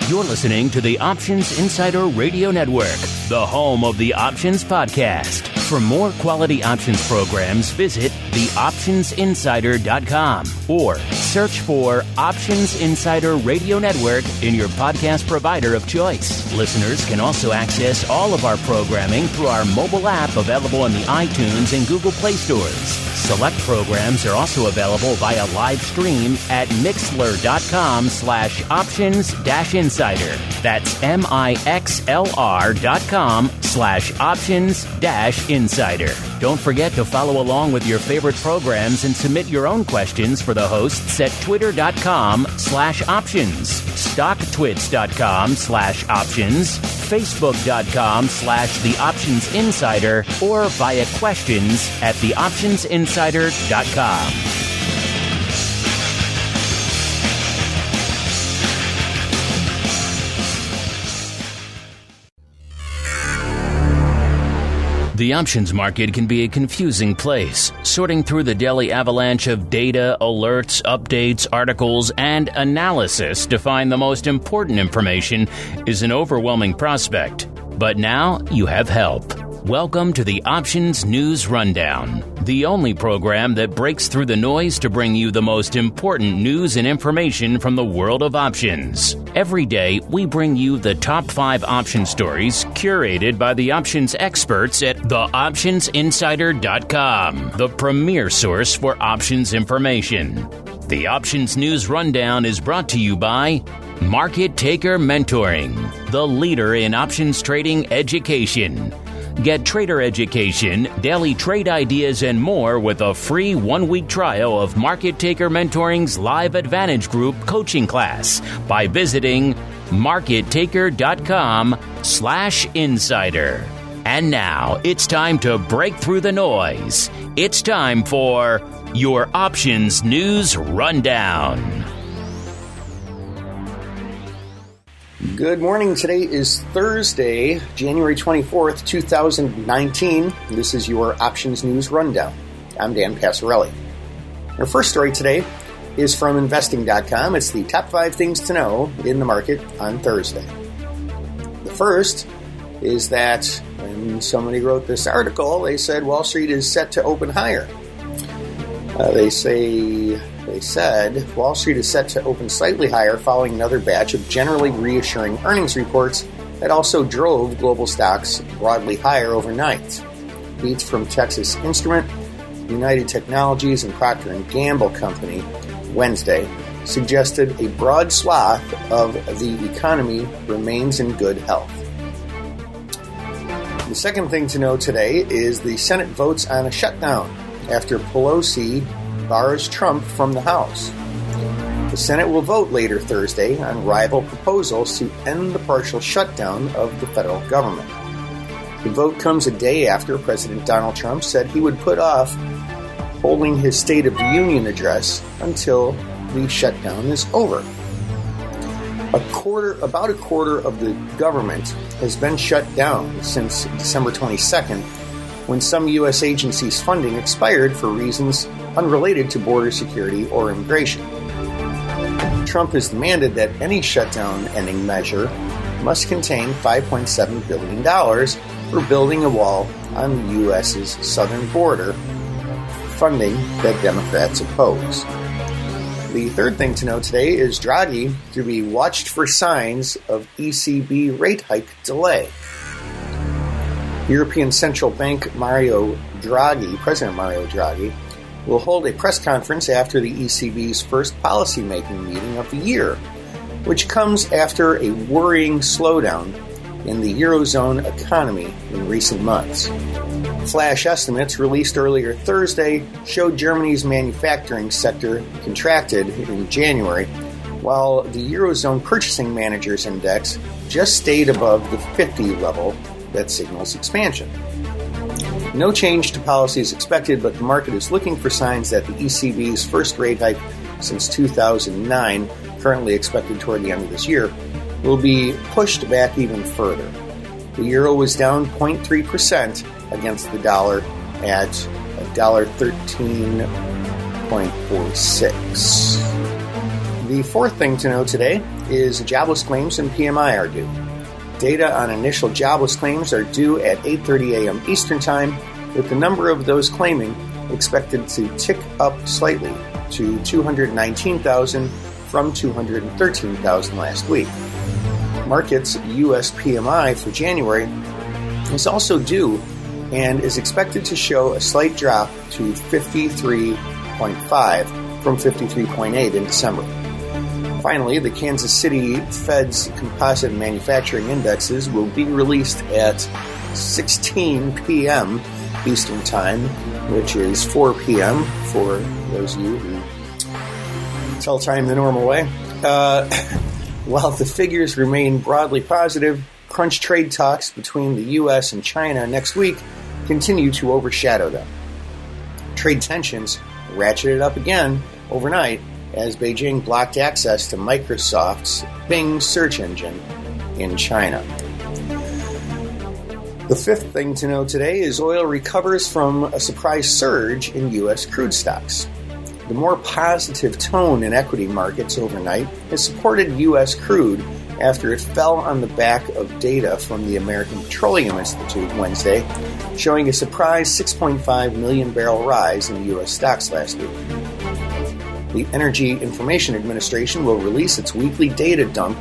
You're listening to the Options Insider Radio Network, the home of the Options Podcast. For more quality options programs, visit theoptionsinsider.com or search for Options Insider Radio Network in your podcast provider of choice. Listeners can also access all of our programming through our mobile app available in the iTunes and Google Play stores. Select programs are also available via live stream at mixlr.com/options-insider. That's mixlr.com/options-insider. Don't forget to follow along with your favorite programs and submit your own questions for the hosts at twitter.com/options, stocktwits.com/options, facebook.com/theoptionsinsider, or via questions at theoptionsinsider.com. The options market can be a confusing place. Sorting through the daily avalanche of data, alerts, updates, articles, and analysis to find the most important information is an overwhelming prospect. But now you have help. Welcome to the Options News Rundown, the only program that breaks through the noise to bring you the most important news and information from the world of options. Every day, we bring you the top 5 option stories curated by the options experts at theoptionsinsider.com, the premier source for options information. The Options News Rundown is brought to you by Market Taker Mentoring, the leader in options trading education. Get trader education, daily trade ideas, and more with a free 1-week trial of Market Taker Mentoring's Live Advantage Group coaching class by visiting markettaker.com/insider. And now it's time to break through the noise. It's time for your Options News Rundown. Good morning. Today is Thursday, January 24th, 2019. This is your Options News Rundown. I'm Dan Passarelli. Our first story today is from investing.com. It's the top 5 things to know in the market on Thursday. The first is that when somebody wrote this article, they said Wall Street is set to open higher. They said Wall Street is set to open slightly higher following another batch of generally reassuring earnings reports that also drove global stocks broadly higher overnight. Beats from Texas Instrument, United Technologies, and Procter & Gamble Company Wednesday suggested a broad swath of the economy remains in good health. The second thing to know today is the Senate votes on a shutdown after Pelosi bars Trump from the House. The Senate will vote later Thursday on rival proposals to end the partial shutdown of the federal government. The vote comes a day after President Donald Trump said he would put off holding his State of the Union address until the shutdown is over. About a quarter of the government has been shut down since December 22nd, when some U.S. agencies' funding expired for reasons unrelated to border security or immigration. Trump has demanded that any shutdown-ending measure must contain $5.7 billion for building a wall on the U.S.'s southern border, funding that Democrats oppose. The third thing to know today is Draghi to be watched for signs of ECB rate hike delay. European Central Bank President Mario Draghi, will hold a press conference after the ECB's first policymaking meeting of the year, which comes after a worrying slowdown in the Eurozone economy in recent months. Flash estimates released earlier Thursday showed Germany's manufacturing sector contracted in January, while the Eurozone Purchasing Managers Index just stayed above the 50 level that signals expansion. No change to policy is expected, but the market is looking for signs that the ECB's first rate hike since 2009, currently expected toward the end of this year, will be pushed back even further. The euro was down 0.3% against the dollar at $1.13.46. The fourth thing to know today is jobless claims and PMI are due. Data on initial jobless claims are due at 8:30 a.m. Eastern Time, with the number of those claiming expected to tick up slightly to 219,000 from 213,000 last week. Markets' U.S. PMI for January is also due and is expected to show a slight drop to 53.5 from 53.8 in December. Finally, the Kansas City Fed's composite manufacturing indexes will be released at 16 p.m. Eastern Time, which is 4 p.m. for those of you who tell time the normal way. While the figures remain broadly positive, crunch trade talks between the U.S. and China next week continue to overshadow them. Trade tensions ratcheted up again overnight as Beijing blocked access to Microsoft's Bing search engine in China. The fifth thing to know today is oil recovers from a surprise surge in U.S. crude stocks. The more positive tone in equity markets overnight has supported U.S. crude after it fell on the back of data from the American Petroleum Institute Wednesday, showing a surprise 6.5 million barrel rise in U.S. stocks last week. The Energy Information Administration will release its weekly data dump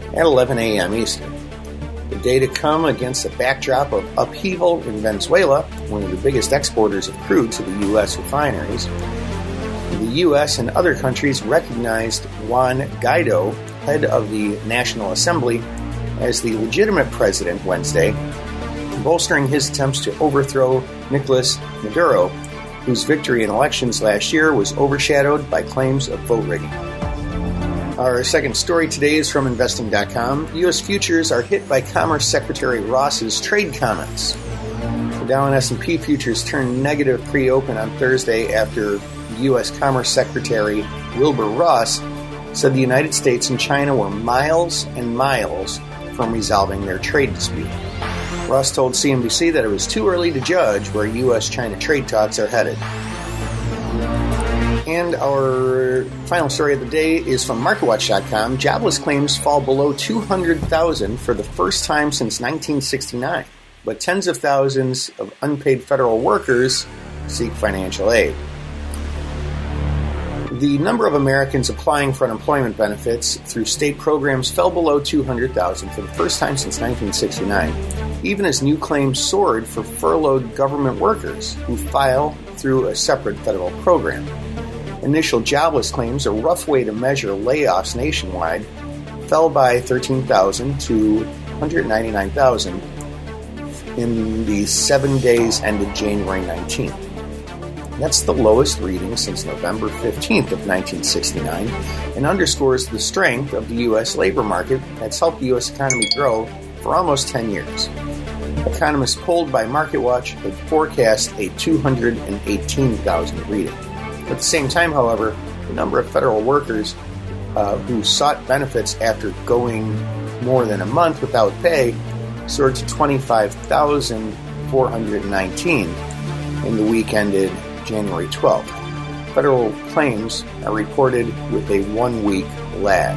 at 11 a.m. Eastern. The data come against a backdrop of upheaval in Venezuela, one of the biggest exporters of crude to the U.S. refineries. The U.S. and other countries recognized Juan Guaido, head of the National Assembly, as the legitimate president Wednesday, bolstering his attempts to overthrow Nicolas Maduro, whose victory in elections last year was overshadowed by claims of vote rigging. Our second story today is from Investing.com. U.S. futures are hit by Commerce Secretary Ross's trade comments. The Dow and S&P futures turned negative pre-open on Thursday after U.S. Commerce Secretary Wilbur Ross said the United States and China were miles and miles from resolving their trade dispute. Ross told CNBC that it was too early to judge where U.S.-China trade talks are headed. And our final story of the day is from MarketWatch.com. Jobless claims fall below 200,000 for the first time since 1969, but tens of thousands of unpaid federal workers seek financial aid. The number of Americans applying for unemployment benefits through state programs fell below 200,000 for the first time since 1969, even as new claims soared for furloughed government workers who file through a separate federal program. Initial jobless claims, a rough way to measure layoffs nationwide, fell by 13,000 to 199,000 in the 7 days ended January 19th. That's the lowest reading since November 15th of 1969 and underscores the strength of the U.S. labor market that's helped the U.S. economy grow for almost 10 years. Economists polled by MarketWatch had forecast a 218,000 reading. At the same time, however, the number of federal workers who sought benefits after going more than a month without pay soared to 25,419 in the week ended January 12th. Federal claims are reported with a 1-week lag.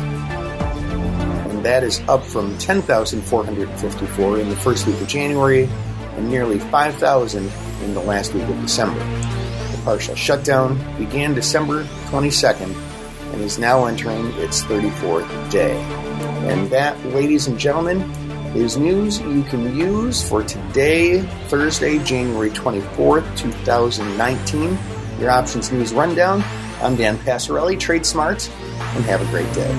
And that is up from 10,454 in the first week of January and nearly 5,000 in the last week of December. The partial shutdown began December 22nd and is now entering its 34th day. And that, ladies and gentlemen, is news you can use for today, Thursday, January 24th, 2019. Your Options News Rundown. I'm Dan Passarelli. Trade smart and have a great day.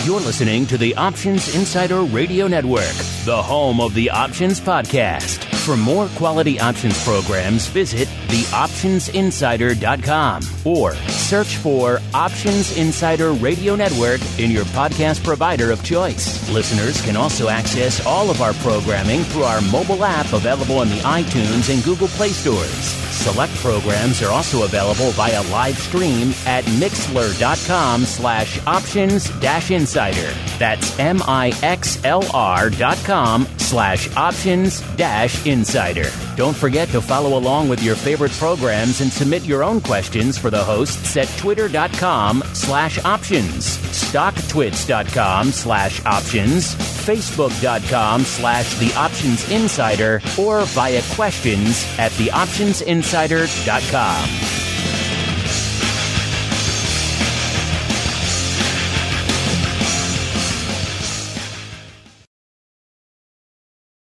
You're listening to the Options Insider Radio Network, the home of the Options Podcast. For more quality options programs, visit theoptionsinsider.com or search for Options Insider Radio Network in your podcast provider of choice. Listeners can also access all of our programming through our mobile app available in the iTunes and Google Play stores. Select programs are also available via live stream at mixlr.com/options-insider. That's mixlr.com/options-insider. Don't forget to follow along with your favorite programs and submit your own questions for the hosts at twitter.com/options, stocktwits.com/options, facebook.com/theoptionsinsider, or via questions at theoptionsinsider.com.